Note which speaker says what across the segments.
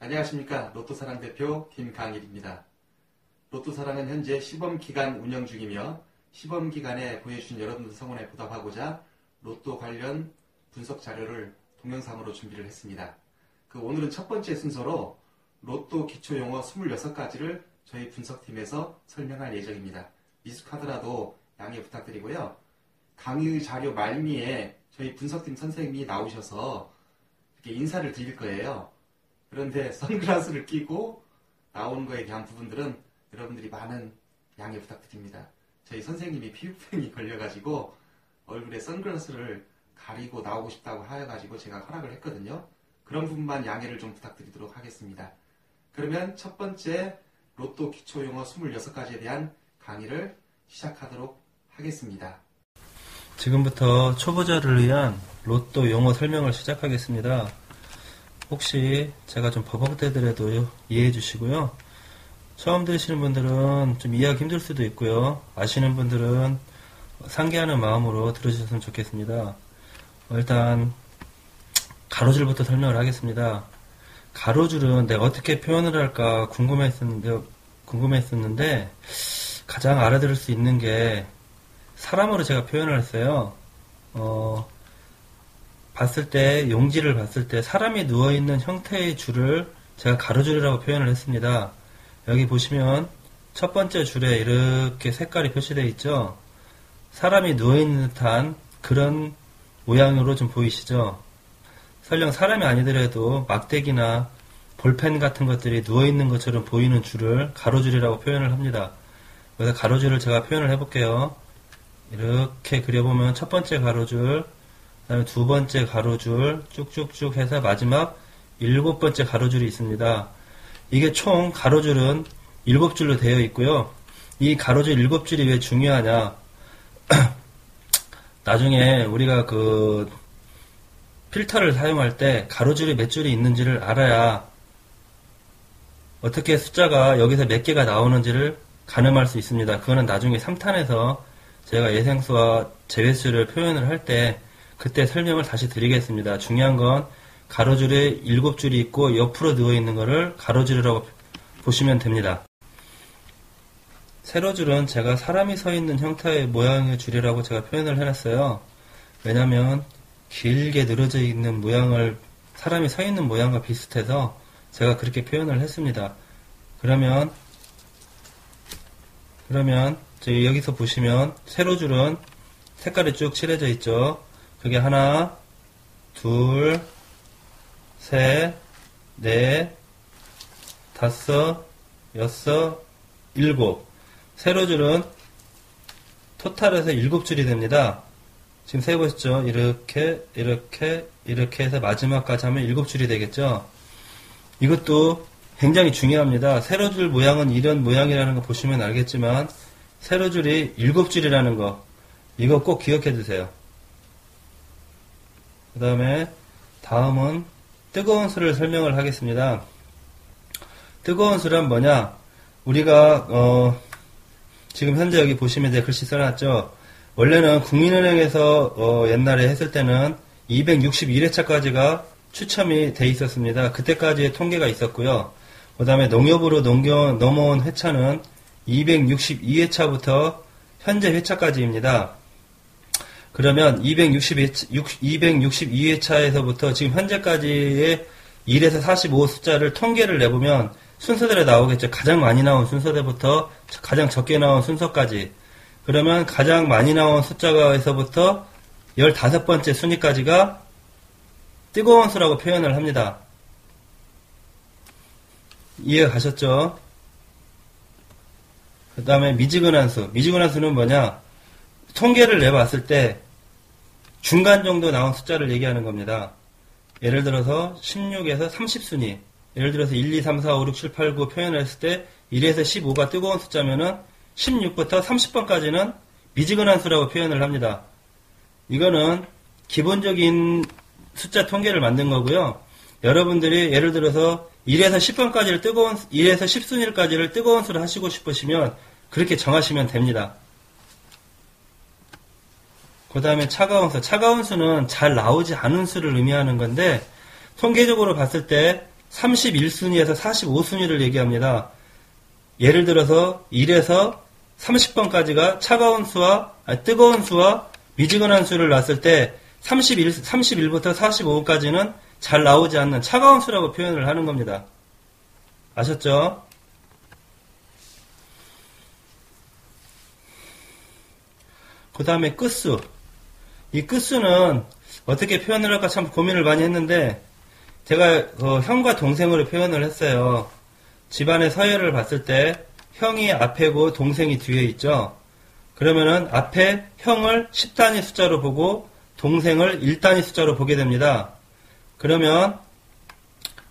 Speaker 1: 안녕하십니까. 로또사랑 대표 김강일입니다. 로또사랑은 현재 시범기간 운영 중이며 시범기간에 보여주신 여러분들 성원에 보답하고자 로또 관련 분석 자료를 동영상으로 준비를 했습니다. 오늘은 첫 번째 순서로 로또 기초용어 26가지를 저희 분석팀에서 설명할 예정입니다. 미숙하더라도 양해 부탁드리고요. 강의 자료 말미에 저희 분석팀 선생님이 나오셔서 이렇게 인사를 드릴 거예요. 그런데 선글라스를 끼고 나오는 거에 대한 부분들은 여러분들이 많은 양해 부탁드립니다. 저희 선생님이 피부병이 걸려가지고 얼굴에 선글라스를 가리고 나오고 싶다고 하여가지고 제가 허락을 했거든요. 그런 부분만 양해를 좀 부탁드리도록 하겠습니다. 그러면 첫 번째 로또 기초용어 26가지에 대한 강의를 시작하도록 하겠습니다.
Speaker 2: 지금부터 초보자를 위한 로또 용어 설명을 시작하겠습니다. 혹시 제가 좀 버벅대더라도 이해해 주시고요. 처음 들으시는 분들은 좀 이해하기 힘들 수도 있고요. 아시는 분들은 상기하는 마음으로 들으셨으면 좋겠습니다. 일단 가로줄부터 설명을 하겠습니다. 가로줄은 내가 어떻게 표현을 할까 궁금했었는데 가장 알아들을 수 있는 게 사람으로 제가 표현을 했어요. 용지를 봤을 때 사람이 누워있는 형태의 줄을 제가 가로줄이라고 표현을 했습니다. 여기 보시면 첫 번째 줄에 이렇게 색깔이 표시되어 있죠. 사람이 누워있는 듯한 그런 모양으로 좀 보이시죠. 설령 사람이 아니더라도 막대기나 볼펜 같은 것들이 누워있는 것처럼 보이는 줄을 가로줄이라고 표현을 합니다. 그래서 가로줄을 제가 표현을 해볼게요. 이렇게 그려보면 첫 번째 가로줄, 그 다음에 두 번째 가로줄 쭉쭉쭉 해서 마지막 7번째 가로줄이 있습니다. 이게 총 가로줄은 7줄로 되어 있고요. 이 가로줄 7줄이 왜 중요하냐? 나중에 우리가 필터를 사용할 때 가로줄이 몇 줄이 있는지를 알아야 어떻게 숫자가 여기서 몇 개가 나오는지를 가늠할 수 있습니다. 그거는 나중에 3탄에서 제가 예생수와 제외수를 표현을 할 때 그때 설명을 다시 드리겠습니다. 중요한 건 가로줄에 7줄이 있고 옆으로 누워있는 거를 가로줄이라고 보시면 됩니다. 세로줄은 제가 사람이 서 있는 형태의 모양의 줄이라고 제가 표현을 해놨어요. 왜냐면 길게 늘어져 있는 모양을 사람이 서 있는 모양과 비슷해서 제가 그렇게 표현을 했습니다. 그러면 저희 여기서 보시면 세로줄은 색깔이 쭉 칠해져 있죠. 그게 하나, 둘, 셋, 넷, 다섯, 여섯, 일곱. 세로줄은 토탈에서 7줄이 됩니다. 지금 세보시죠. 이렇게 해서 마지막까지 하면 7줄이 되겠죠. 이것도 굉장히 중요합니다. 세로줄 모양은 이런 모양이라는 거 보시면 알겠지만 세로줄이 7줄이라는 거 이거 꼭 기억해 두세요. 그 다음은 뜨거운 수를 설명을 하겠습니다. 뜨거운 수란 뭐냐? 우리가 지금 현재 여기 보시면 제가 글씨 써놨죠. 원래는 국민은행에서 옛날에 했을 때는 261회차까지가 추첨이 돼 있었습니다. 그때까지의 통계가 있었고요. 그 다음에 농협으로 넘어온 회차는 262회차부터 현재 회차까지입니다. 그러면 262회차에서부터 지금 현재까지의 1에서 45 숫자를 통계를 내보면 순서대로 나오겠죠. 가장 많이 나온 순서대부터 가장 적게 나온 순서까지. 그러면 가장 많이 나온 숫자에서부터 15번째 순위까지가 뜨거운 수라고 표현을 합니다. 이해가 가셨죠? 그 다음에 미지근한 수. 미지근한 수는 뭐냐? 통계를 내봤을 때 중간 정도 나온 숫자를 얘기하는 겁니다. 예를 들어서 16에서 30순위. 예를 들어서 1, 2, 3, 4, 5, 6, 7, 8, 9 표현을 했을 때 1에서 15가 뜨거운 숫자면은 16부터 30번까지는 미지근한 수라고 표현을 합니다. 이거는 기본적인 숫자 통계를 만든 거고요. 여러분들이 예를 들어서 1에서 10번까지를 1에서 10순위까지를 뜨거운 수를 하시고 싶으시면 그렇게 정하시면 됩니다. 그 다음에 차가운 수. 차가운 수는 잘 나오지 않은 수를 의미하는 건데 통계적으로 봤을 때 31순위에서 45순위를 얘기합니다. 예를 들어서 1에서 30번까지가 차가운 수와 뜨거운 수와 미지근한 수를 놨을 때 31부터 45까지는 잘 나오지 않는 차가운 수라고 표현을 하는 겁니다. 아셨죠? 그 다음에 끝수. 이 끝수는 어떻게 표현을 할까 참 고민을 많이 했는데 제가 형과 동생으로 표현을 했어요. 집안의 서열을 봤을 때 형이 앞에고 동생이 뒤에 있죠. 그러면은 앞에 형을 10단위 숫자로 보고 동생을 1단위 숫자로 보게 됩니다. 그러면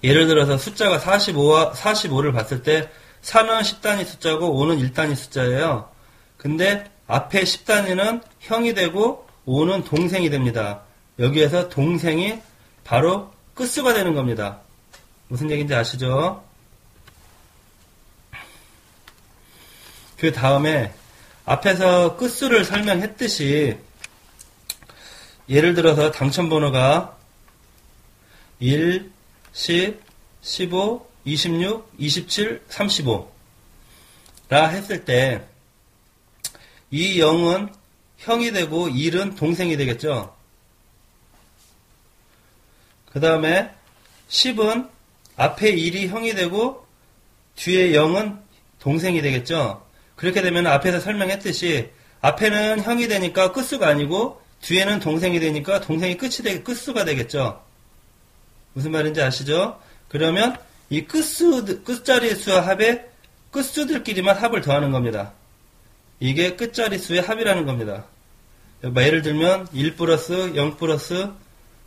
Speaker 2: 예를 들어서 숫자가 45를 봤을 때 4는 10단위 숫자고 5는 1단위 숫자예요. 근데 앞에 10단위는 형이 되고 5는 동생이 됩니다. 여기에서 동생이 바로 끝수가 되는 겁니다. 무슨 얘기인지 아시죠? 그 다음에 앞에서 끝수를 설명했듯이 예를 들어서 당첨번호가 1, 10, 15, 26, 27, 35라 했을 때 이 0은 형이 되고 1은 동생이 되겠죠. 그 다음에 10은 앞에 1이 형이 되고 뒤에 0은 동생이 되겠죠. 그렇게 되면 앞에서 설명했듯이 앞에는 형이 되니까 끝수가 아니고 뒤에는 동생이 되니까 동생이 끝수가 되겠죠. 무슨 말인지 아시죠? 그러면 이 끝자리 수와 합의 끝수들끼리만 합을 더하는 겁니다. 이게 끝자리 수의 합이라는 겁니다. 예를 들면 1 플러스 0 플러스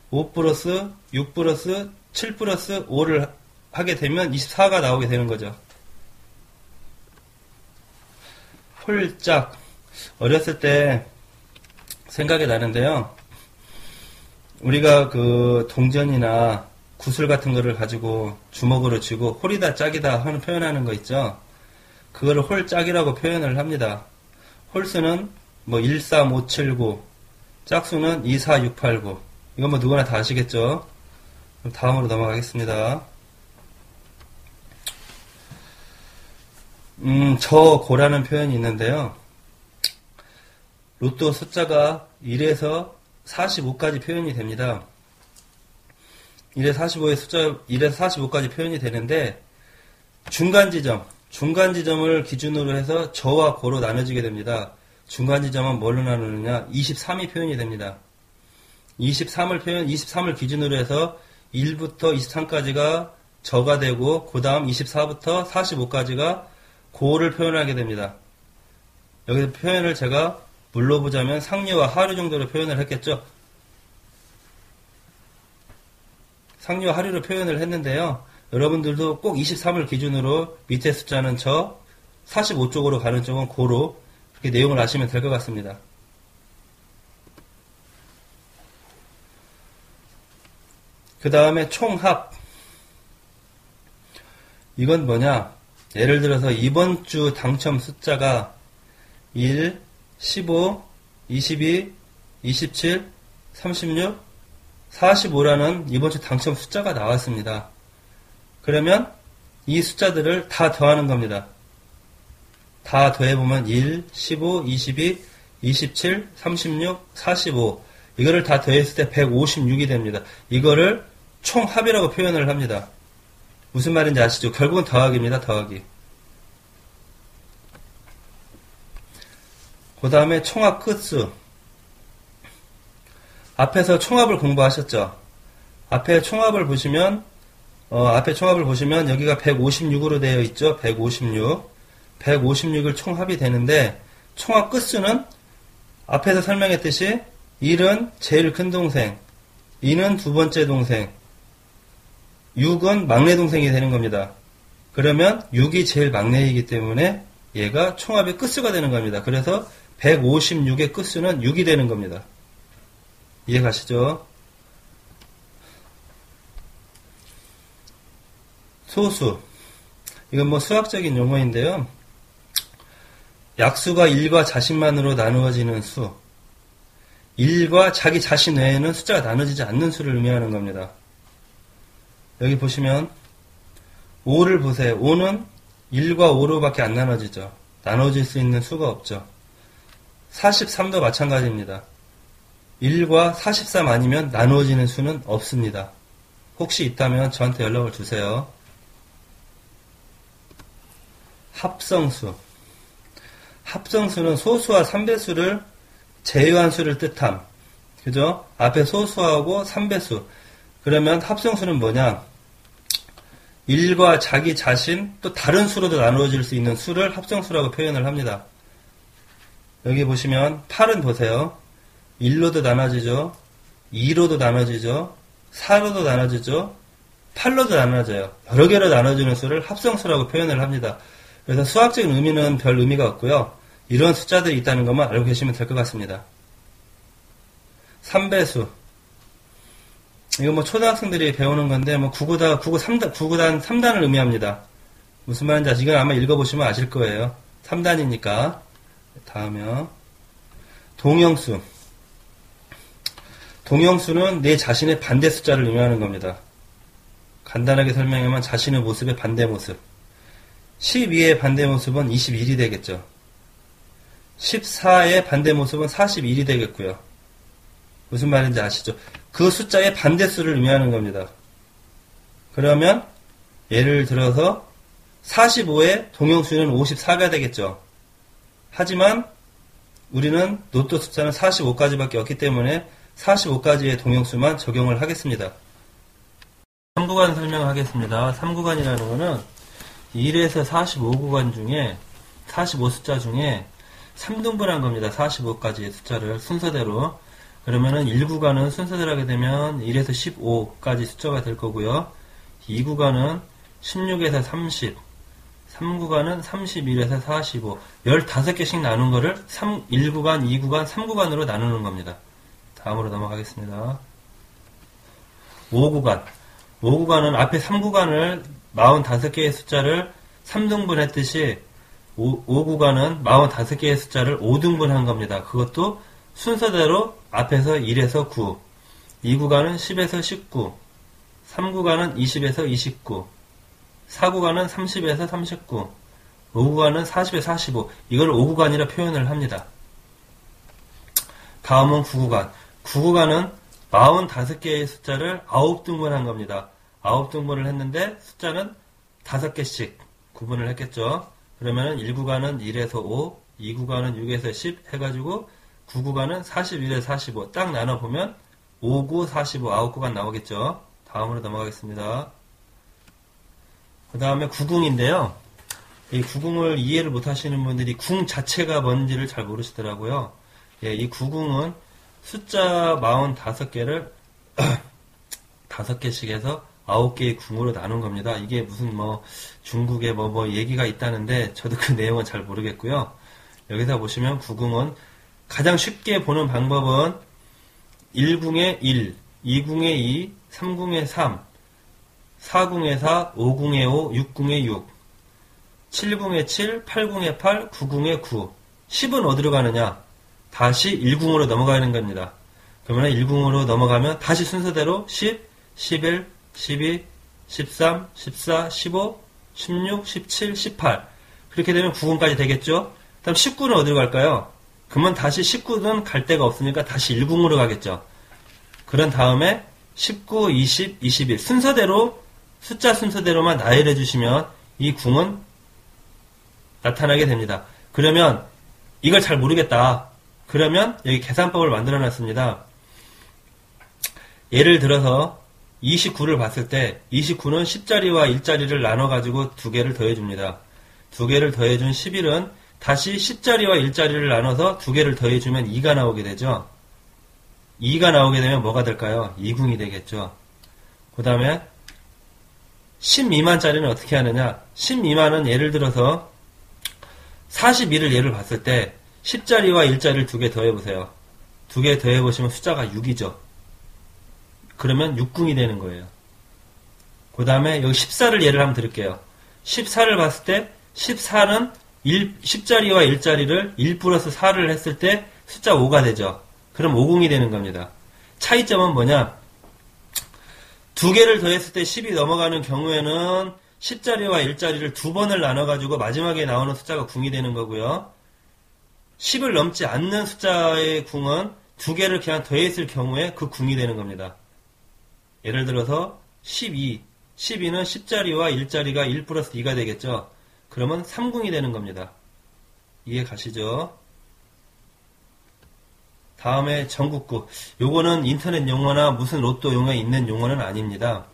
Speaker 2: 5 플러스 6 플러스 7 플러스 5를 하게 되면 24가 나오게 되는 거죠. 홀짝 어렸을 때 생각이 나는데요. 우리가 그 동전이나 구슬 같은 거를 가지고 주먹으로 쥐고 홀이다 짝이다 하는 표현하는 거 있죠. 그거를 홀짝이라고 표현을 합니다. 홀수는 뭐 13579, 짝수는 24689. 이건 뭐 누구나 다 아시겠죠? 그럼 다음으로 넘어가겠습니다. 저고라는 표현이 있는데요. 로또 숫자가 1에서 45까지 표현이 됩니다. 1에서 45까지 표현이 되는데 중간 지점을 기준으로 해서 저와 고로 나눠지게 됩니다. 중간 지점은 뭘로 나누느냐? 23이 표현이 됩니다. 23을 기준으로 해서 1부터 23까지가 저가 되고 그 다음 24부터 45까지가 고를 표현하게 됩니다. 여기서 표현을 제가 물러보자면 상류와 하류 정도로 표현을 했겠죠. 상류와 하류로 표현을 했는데요. 여러분들도 꼭 23을 기준으로 밑에 숫자는 저, 45쪽으로 가는 쪽은 고로 그렇게 내용을 아시면 될 것 같습니다. 그 다음에 총합. 이건 뭐냐? 예를 들어서 이번 주 당첨 숫자가 1, 15, 22, 27, 36, 45라는 이번 주 당첨 숫자가 나왔습니다. 그러면 이 숫자들을 다 더하는 겁니다. 다 더해보면 1, 15, 22, 27, 36, 45 이거를 다 더했을 때 156이 됩니다. 이거를 총합이라고 표현을 합니다. 무슨 말인지 아시죠? 결국은 더하기입니다. 더하기. 그 다음에 총합 끝수. 앞에서 총합을 공부하셨죠? 앞에 총합을 보시면 여기가 156으로 되어 있죠? 156을 총합이 되는데, 총합 끝수는 앞에서 설명했듯이 1은 제일 큰 동생, 2는 두 번째 동생, 6은 막내 동생이 되는 겁니다. 그러면 6이 제일 막내이기 때문에 얘가 총합의 끝수가 되는 겁니다. 그래서 156의 끝수는 6이 되는 겁니다. 이해 가시죠? 소수. 이건 뭐 수학적인 용어인데요. 약수가 1과 자신만으로 나누어지는 수. 1과 자기 자신 외에는 숫자가 나눠지지 않는 수를 의미하는 겁니다. 여기 보시면 5를 보세요. 5는 1과 5로밖에 안 나눠지죠. 나눠질 수 있는 수가 없죠. 43도 마찬가지입니다. 1과 43 아니면 나누어지는 수는 없습니다. 혹시 있다면 저한테 연락을 주세요. 합성수. 합성수는 소수와 3배수를 제외한 수를 뜻함. 그죠? 앞에 소수하고 3배수. 그러면 합성수는 뭐냐? 1과 자기 자신 또 다른 수로도 나누어질 수 있는 수를 합성수라고 표현을 합니다. 여기 보시면 8은 보세요. 1로도 나눠지죠. 2로도 나눠지죠. 4로도 나눠지죠. 8로도 나눠져요. 여러 개로 나눠지는 수를 합성수라고 표현을 합니다. 그래서 수학적인 의미는 별 의미가 없고요. 이런 숫자들이 있다는 것만 알고 계시면 될 것 같습니다. 3배수. 이거 뭐 초등학생들이 배우는 건데 뭐 구구단 3단을 의미합니다. 무슨 말인지 이건 아마 읽어보시면 아실 거예요. 3단이니까. 다음이요. 동형수. 동형수는 내 자신의 반대 숫자를 의미하는 겁니다. 간단하게 설명하면 자신의 모습의 반대 모습. 12의 반대 모습은 21이 되겠죠. 14의 반대 모습은 41이 되겠고요. 무슨 말인지 아시죠? 그 숫자의 반대수를 의미하는 겁니다. 그러면 예를 들어서 45의 동형수는 54가 되겠죠. 하지만 우리는 로또 숫자는 45까지밖에 없기 때문에 45가지의 동형수만 적용을 하겠습니다. 3구간 설명하겠습니다. 3구간이라는 것은 1에서 45구간 중에 45숫자 중에 3등분한 겁니다. 45가지의 숫자를 순서대로. 그러면은 1구간은 순서대로 하게 되면 1에서 15까지 숫자가 될 거고요. 2구간은 16에서 30, 3구간은 31에서 45, 15개씩 나눈 거를 1구간, 2구간, 3구간으로 나누는 겁니다. 다음으로 넘어가겠습니다. 5구간. 5구간은 앞에 3구간을 45개의 숫자를 3등분 했듯이 5구간은 45개의 숫자를 5등분한 겁니다. 그것도 순서대로 앞에서 1에서 9, 2구간은 10에서 19, 3구간은 20에서 29, 4구간은 30에서 39, 5구간은 40에서 45. 이걸 5구간이라 표현을 합니다. 다음은 9구간. 9구간은 45개의 숫자를 9등분한 겁니다. 9등분을 했는데 숫자는 5개씩 구분을 했겠죠. 그러면 1구간은 1에서 5, 2구간은 6에서 10 해가지고 9구간은 41에서 45 딱 나눠보면 5, 9, 45, 9구간 나오겠죠. 다음으로 넘어가겠습니다. 그 다음에 구궁인데요. 이 구궁을 이해를 못하시는 분들이 궁 자체가 뭔지를 잘 모르시더라고요. 예, 이 구궁은 숫자 45개를 5개씩 해서 9개의 궁으로 나눈 겁니다. 이게 무슨 중국에 얘기가 있다는데 저도 그 내용은 잘 모르겠고요. 여기서 보시면 구궁은 가장 쉽게 보는 방법은 1궁에 1, 2궁에 2, 3궁에 3, 4궁에 4, 5궁에 5, 6궁에 6, 7궁에 7, 8궁에 8, 9궁에 9. 10은 어디로 가느냐? 다시 1궁으로 넘어가는 겁니다. 그러면 1궁으로 넘어가면 다시 순서대로 10, 11, 12, 13, 14, 15, 16, 17, 18. 그렇게 되면 9궁까지 되겠죠? 다음 19는 어디로 갈까요? 그러면 다시 19는 갈 데가 없으니까 다시 1궁으로 가겠죠. 그런 다음에 19, 20, 21 순서대로 숫자 순서대로만 나열해 주시면 이 궁은 나타나게 됩니다. 그러면 이걸 잘 모르겠다. 그러면 여기 계산법을 만들어 놨습니다. 예를 들어서 29를 봤을 때 29는 10자리와 1자리를 나눠 가지고 2개를 더해 줍니다. 2개를 더해 준 11은 다시 10자리와 1자리를 나눠서 2개를 더해주면 2가 나오게 되죠. 2가 나오게 되면 뭐가 될까요? 2궁이 되겠죠. 그 다음에 10 미만짜리는 어떻게 하느냐? 10 미만은 예를 들어서 41을 예를 봤을 때 10자리와 1자리를 2개 더해보세요. 2개 더해보시면 숫자가 6이죠. 그러면 6궁이 되는 거예요. 그 다음에 여기 14를 예를 한번 드릴게요. 14를 봤을 때 14는 10자리와 1자리를 1 플러스 4를 했을 때 숫자 5가 되죠. 그럼 5궁이 되는 겁니다. 차이점은 뭐냐? 2개를 더했을 때 10이 넘어가는 경우에는 10자리와 1자리를 두 번을 나눠가지고 마지막에 나오는 숫자가 궁이 되는 거고요. 10을 넘지 않는 숫자의 궁은 두 개를 그냥 더했을 경우에 그 궁이 되는 겁니다. 예를 들어서 12. 12는 10자리와 1자리가 1 플러스 2가 되겠죠. 그러면 3궁이 되는 겁니다. 이해 가시죠? 다음에 전국구. 요거는 인터넷 용어나 무슨 로또 용어에 있는 용어는 아닙니다.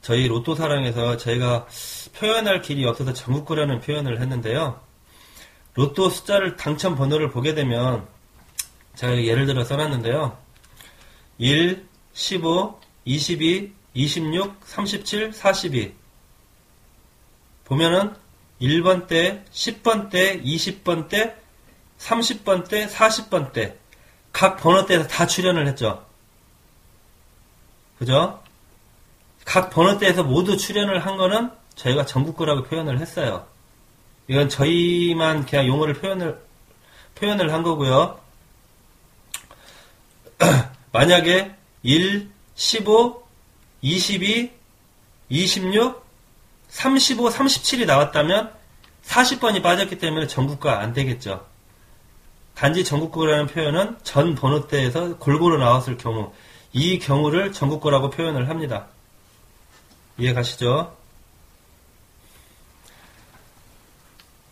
Speaker 2: 저희 로또 사랑에서 저희가 표현할 길이 없어서 전국구라는 표현을 했는데요. 로또 숫자를 당첨 번호를 보게 되면 제가 예를 들어 써놨는데요. 1, 15, 22, 26, 37, 42 보면은 1번 때, 10번 때, 20번 때, 30번 때, 40번 때 각 번호대에서 다 출연을 했죠. 그죠? 각 번호대에서 모두 출연을 한 거는 저희가 전국구라고 표현을 했어요. 이건 저희만 그냥 용어를 표현을 한 거고요. 만약에 1, 15, 22, 26, 35, 37이 나왔다면 40번이 빠졌기 때문에 전국구가 안 되겠죠. 단지 전국구라는 표현은 전 번호대에서 골고루 나왔을 경우, 이 경우를 전국구라고 표현을 합니다. 이해 가시죠?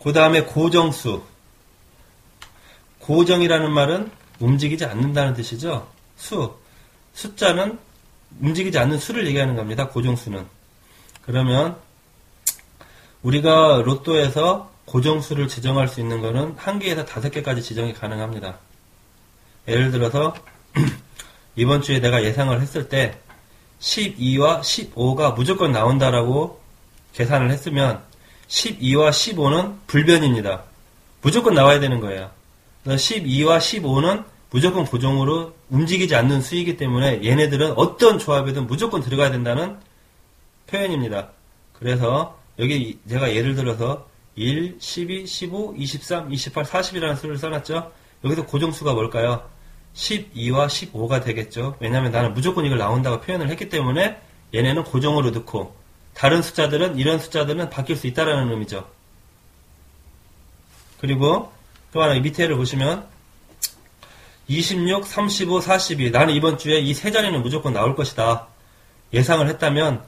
Speaker 2: 그 다음에 고정수. 고정이라는 말은 움직이지 않는다는 뜻이죠. 숫자는 움직이지 않는 수를 얘기하는 겁니다. 고정수는. 그러면 우리가 로또에서 고정수를 지정할 수 있는 것은 1개에서 5개까지 지정이 가능합니다. 예를 들어서 이번 주에 내가 예상을 했을 때 12와 15가 무조건 나온다라고 계산을 했으면 12와 15는 불변입니다. 무조건 나와야 되는 거예요. 그래서 12와 15는 무조건 고정으로 움직이지 않는 수이기 때문에 얘네들은 어떤 조합이든 무조건 들어가야 된다는 표현입니다. 그래서 여기 제가 예를 들어서 1, 12, 15, 23, 28, 40이라는 수를 써놨죠. 여기서 고정수가 뭘까요? 12와 15가 되겠죠. 왜냐하면 나는 무조건 이걸 나온다고 표현을 했기 때문에 얘네는 고정으로 넣고 다른 숫자들은 이런 숫자들은 바뀔 수 있다라는 의미죠. 그리고 또 하나 밑에를 보시면 26, 35, 42 나는 이번 주에 이 세 자리는 무조건 나올 것이다. 예상을 했다면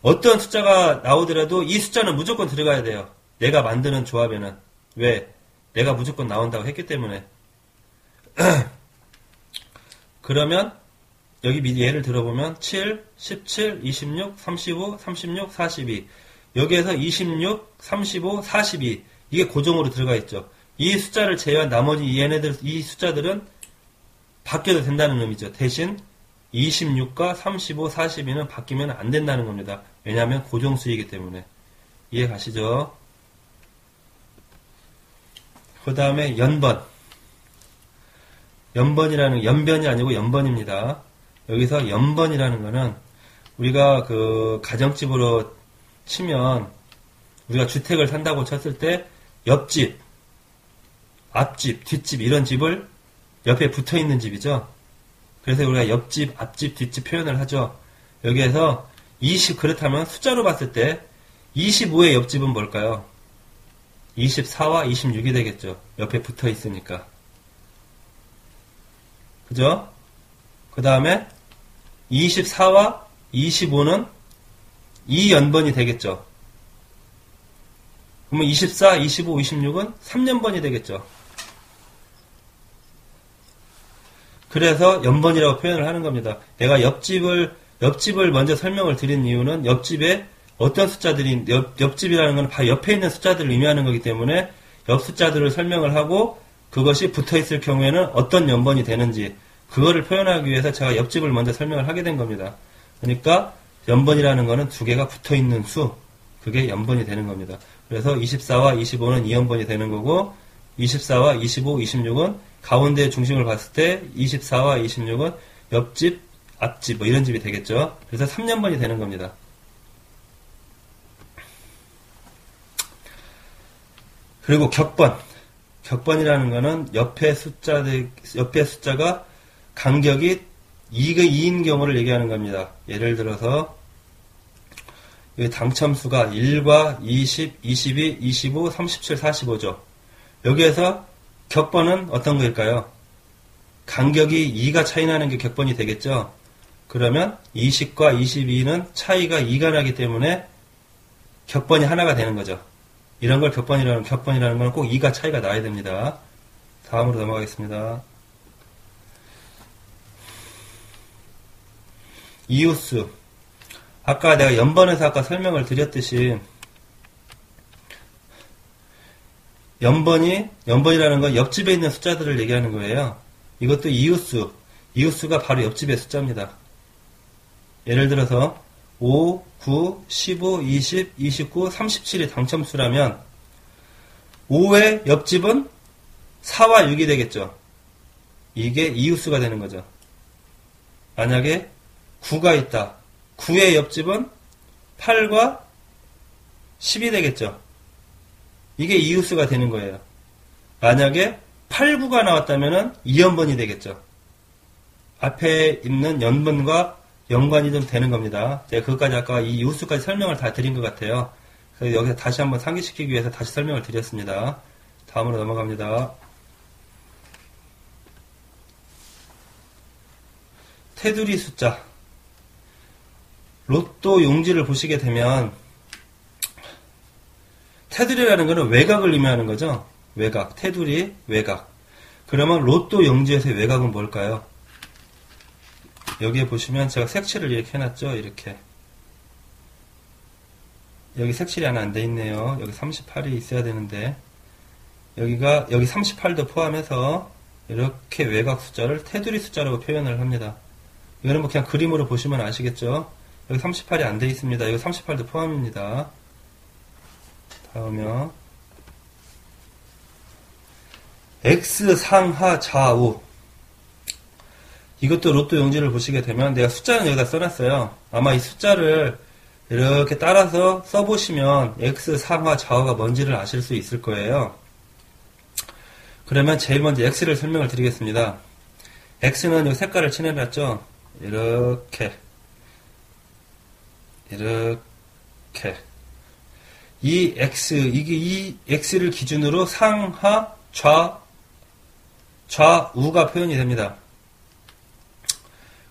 Speaker 2: 어떤 숫자가 나오더라도 이 숫자는 무조건 들어가야 돼요. 내가 만드는 조합에는. 왜? 내가 무조건 나온다고 했기 때문에. 그러면 여기 예를 들어보면 7, 17, 26, 35, 36, 42 여기에서 26, 35, 42 이게 고정으로 들어가 있죠. 이 숫자를 제외한 나머지 이 숫자들은 바뀌어도 된다는 의미죠. 대신 26과 35, 42는 바뀌면 안 된다는 겁니다. 왜냐하면 고정수이기 때문에. 이해 가시죠? 그 다음에 연번. 연변이 아니고 연번입니다. 여기서 연번이라는 거는 우리가 그 가정집으로 치면 우리가 주택을 산다고 쳤을 때 옆집, 앞집, 뒷집 이런 집을 옆에 붙어 있는 집이죠. 그래서 우리가 옆집, 앞집, 뒷집 표현을 하죠. 여기에서 20 그렇다면 숫자로 봤을 때 25의 옆집은 뭘까요? 24와 26이 되겠죠. 옆에 붙어 있으니까. 그죠? 그 다음에 24와 25는 2연번이 되겠죠. 그러면 24, 25, 26은 3연번이 되겠죠. 그래서 연번이라고 표현을 하는 겁니다. 내가 옆집을 먼저 설명을 드린 이유는 옆집에 어떤 숫자들이, 옆집이라는 건 바로 옆에 있는 숫자들을 의미하는 거기 때문에 옆 숫자들을 설명을 하고 그것이 붙어 있을 경우에는 어떤 연번이 되는지 그거를 표현하기 위해서 제가 옆집을 먼저 설명을 하게 된 겁니다. 그러니까 연번이라는 거는 두 개가 붙어 있는 수, 그게 연번이 되는 겁니다. 그래서 24와 25는 2연번이 되는 거고 24와 25, 26은 가운데 중심을 봤을 때 24와 26은 옆집, 앞집 뭐 이런 집이 되겠죠. 그래서 3년번이 되는 겁니다. 그리고 격번. 격번이라는 거는 옆에 숫자가 간격이 2인 경우를 얘기하는 겁니다. 예를 들어서 여기 당첨수가 1과 20, 22, 25, 37, 45죠. 여기에서 격번은 어떤 거일까요? 간격이 2가 차이 나는 게 격번이 되겠죠. 그러면 20과 22는 차이가 2가 나기 때문에 격번이 하나가 되는 거죠. 이런 걸 격번이라는 건 꼭 2가 차이가 나야 됩니다. 다음으로 넘어가겠습니다. 이웃수. 아까 내가 연번에서 아까 설명을 드렸듯이 연번이라는 건 옆집에 있는 숫자들을 얘기하는 거예요. 이것도 이웃수. 이웃수가 바로 옆집의 숫자입니다. 예를 들어서 5, 9, 15, 20, 29, 37이 당첨수라면 5의 옆집은 4와 6이 되겠죠. 이게 이웃수가 되는 거죠. 만약에 9가 있다. 9의 옆집은 8과 10이 되겠죠. 이게 이웃수가 되는 거예요. 만약에 8, 9가 나왔다면 2연번이 되겠죠. 앞에 있는 연번과 연관이 좀 되는 겁니다. 제가 그것까지 아까 이 이웃수까지 설명을 다 드린 것 같아요. 그래서 여기서 다시 한번 상기시키기 위해서 다시 설명을 드렸습니다. 다음으로 넘어갑니다. 테두리 숫자. 로또 용지를 보시게 되면 테두리라는 것은 외곽을 의미하는 거죠. 외곽, 테두리, 외곽. 그러면 로또 용지에서의 외곽은 뭘까요? 여기에 보시면 제가 색칠을 이렇게 해놨죠. 이렇게. 여기 색칠이 하나 안 돼 있네요. 여기 38이 있어야 되는데 여기 38도 포함해서 이렇게 외곽 숫자를 테두리 숫자라고 표현을 합니다. 이거는 뭐 그냥 그림으로 보시면 아시겠죠. 여기 38이 안 돼 있습니다. 여기 38도 포함입니다. 다음에 X 상하 좌우. 이것도 로또 용지를 보시게 되면 내가 숫자는 여기다 써놨어요. 아마 이 숫자를 이렇게 따라서 써보시면 X 상하 좌우가 뭔지를 아실 수 있을 거예요. 그러면 제일 먼저 X를 설명을 드리겠습니다. X는 이 색깔을 칠해놨죠. 이렇게 이 X를 기준으로 상하 좌우가 표현이 됩니다.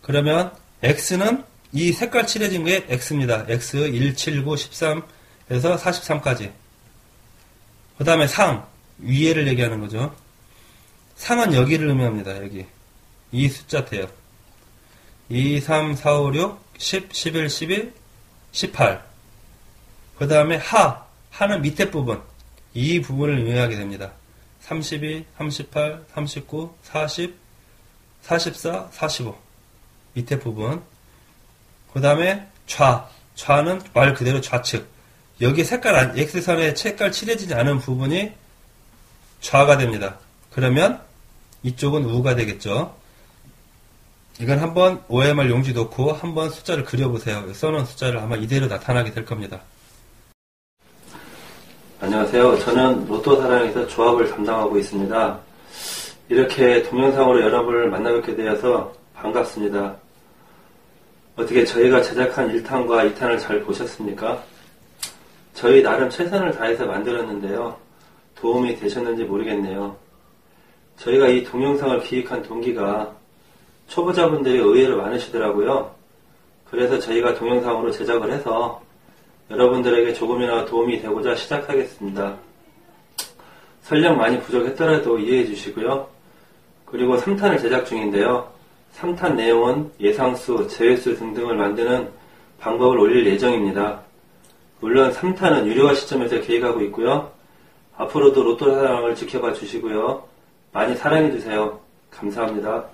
Speaker 2: 그러면 X는 이 색깔 칠해진 게 X입니다. X 1, 7, 9, 13에서 43까지. 그 다음에 상, 위에를 얘기하는 거죠. 상은 여기를 의미합니다. 여기. 이 숫자 돼요. 2, 3, 4, 5, 6, 10, 11, 12, 18. 그 다음에 하는 밑에 부분. 이 부분을 의미하게 됩니다. 32, 38, 39, 40, 44, 45. 밑에 부분. 그 다음에 좌는 말 그대로 좌측. 여기 X선에 색깔 칠해지지 않은 부분이 좌가 됩니다. 그러면 이쪽은 우가 되겠죠. 이건 한번 OMR 용지 놓고 한번 숫자를 그려보세요. 써놓은 숫자를 아마 이대로 나타나게 될 겁니다. 안녕하세요. 저는 로또사랑에서 조합을 담당하고 있습니다. 이렇게 동영상으로 여러분을 만나뵙게 되어서 반갑습니다. 어떻게 저희가 제작한 1탄과 2탄을 잘 보셨습니까? 저희 나름 최선을 다해서 만들었는데요. 도움이 되셨는지 모르겠네요. 저희가 이 동영상을 기획한 동기가 초보자분들이 의외로 많으시더라고요. 그래서 저희가 동영상으로 제작을 해서 여러분들에게 조금이나마 도움이 되고자 시작하겠습니다. 설령 많이 부족했더라도 이해해 주시고요. 그리고 3탄을 제작 중인데요. 3탄 내용은 예상수, 제외수 등등을 만드는 방법을 올릴 예정입니다. 물론 3탄은 유료화 시점에서 계획하고 있고요. 앞으로도 로또 사랑을 지켜봐 주시고요. 많이 사랑해 주세요. 감사합니다.